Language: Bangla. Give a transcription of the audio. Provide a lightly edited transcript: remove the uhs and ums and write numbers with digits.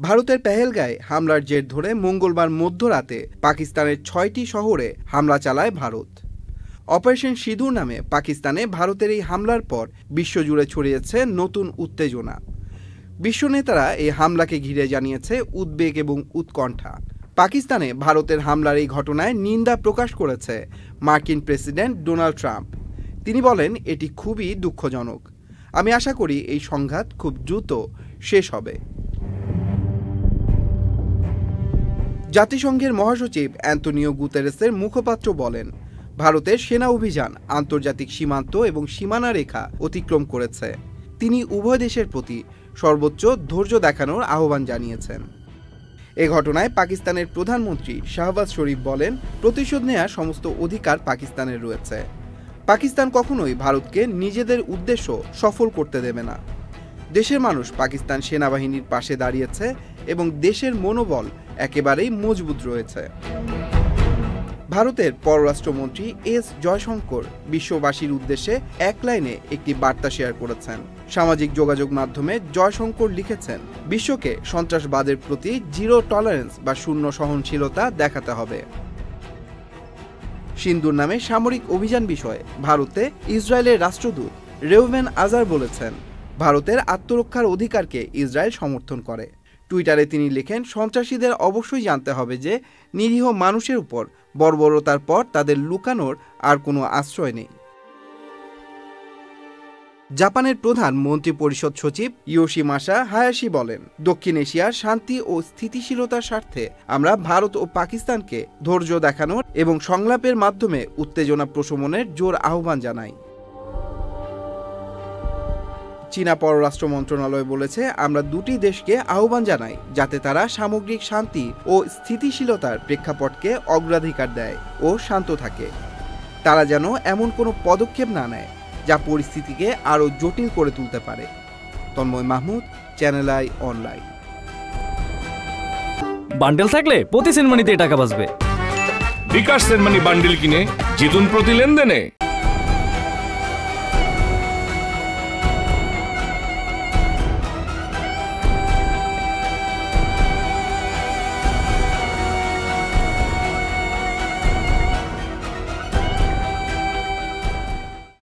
ভারতের পেহেলগাঁয়ে হামলার জের ধরে মঙ্গলবার মধ্যরাতে পাকিস্তানের ৬টি শহরে হামলা চালায় ভারত। অপারেশন সিঁদুর নামে পাকিস্তানে ভারতের এই হামলার পর বিশ্বজুড়ে ছড়িয়েছে নতুন উত্তেজনা। বিশ্ব নেতারা এই হামলাকে ঘিরে জানিয়েছে উদ্বেগ এবং উৎকণ্ঠা। পাকিস্তানে ভারতের হামলার এই ঘটনায় নিন্দা প্রকাশ করেছে মার্কিন প্রেসিডেন্ট ডোনাল্ড ট্রাম্প। তিনি বলেন, এটি খুবই দুঃখজনক। আমি আশা করি এই সংঘাত খুব দ্রুত শেষ হবে। জাতিসংঘের মহাসচিব অ্যান্তোনিও গুতেরেসের মুখপাত্র বলেন, ভারতের সেনা অভিযান আন্তর্জাতিক সীমান্ত এবং সীমানা রেখা অতিক্রম করেছে। তিনি উভয় দেশের প্রতি সর্বোচ্চ ধৈর্য দেখানোর আহ্বান জানিয়েছেন। এ ঘটনায় পাকিস্তানের প্রধানমন্ত্রী শাহবাজ শরীফ বলেন, প্রতিশোধ নেওয়ার সমস্ত অধিকার পাকিস্তানের রয়েছে। পাকিস্তান কখনোই ভারতকে নিজেদের উদ্দেশ্য সফল করতে দেবে না। দেশের মানুষ পাকিস্তান সেনাবাহিনীর পাশে দাঁড়িয়েছে এবং দেশের মনোবল একেবারেই মজবুত রয়েছে। ভারতের পররাষ্ট্রমন্ত্রী এস জয়শঙ্কর বিশ্ববাসীর উদ্দেশ্যে এক লাইনে একটি বার্তা শেয়ার করেছেন। সামাজিক যোগাযোগ মাধ্যমে জয়শঙ্কর লিখেছেন, বিশ্বকে সন্ত্রাসবাদের প্রতি জিরো টলারেন্স বা শূন্য সহনশীলতা দেখাতে হবে। সিন্দুর নামে সামরিক অভিযান বিষয়ে ভারতে ইসরায়েলের রাষ্ট্রদূত রেউভেন আজার বলেছেন, ভারতের আত্মরক্ষার অধিকারকে ইসরায়েল সমর্থন করে। টুইটারে তিনি লেখেন, সন্ত্রাসীদের অবশ্যই জানতে হবে যে নিরীহ মানুষের উপর বর্বরতার পর তাদের লুকানোর আর কোনো আশ্রয় নেই। জাপানের প্রধান মন্ত্রিপরিষদ সচিব ইয়োশিমাসা হায়াশি বলেন, দক্ষিণ এশিয়ার শান্তি ও স্থিতিশীলতার স্বার্থে আমরা ভারত ও পাকিস্তানকে ধৈর্য দেখানোর এবং সংলাপের মাধ্যমে উত্তেজনা প্রশমনের জোর আহ্বান জানাই। চীনা পররাষ্ট্র মন্ত্রণালয় বলেছে, আমরা দুটি দেশকে আহ্বান জানাই যাতে তারা সামগ্রিক শান্তি ও স্থিতিশীলতার প্রেক্ষাপটকে অগ্রাধিকার দেয় ও শান্ত থাকে। তারা যেন এমন কোনো পদক্ষেপ না নেয় যা পরিস্থিতিকে আরও জটিল করে তুলতে পারে। তন্ময় মাহমুদ, চ্যানেল আই অনলাইন। বান্ডেল থাকলে প্রতি সেনমানিতে টাকা বাঁচবে। বিকাশ সেনমানি বান্ডেল কিনে জিতুন প্রতি লেনদেনে।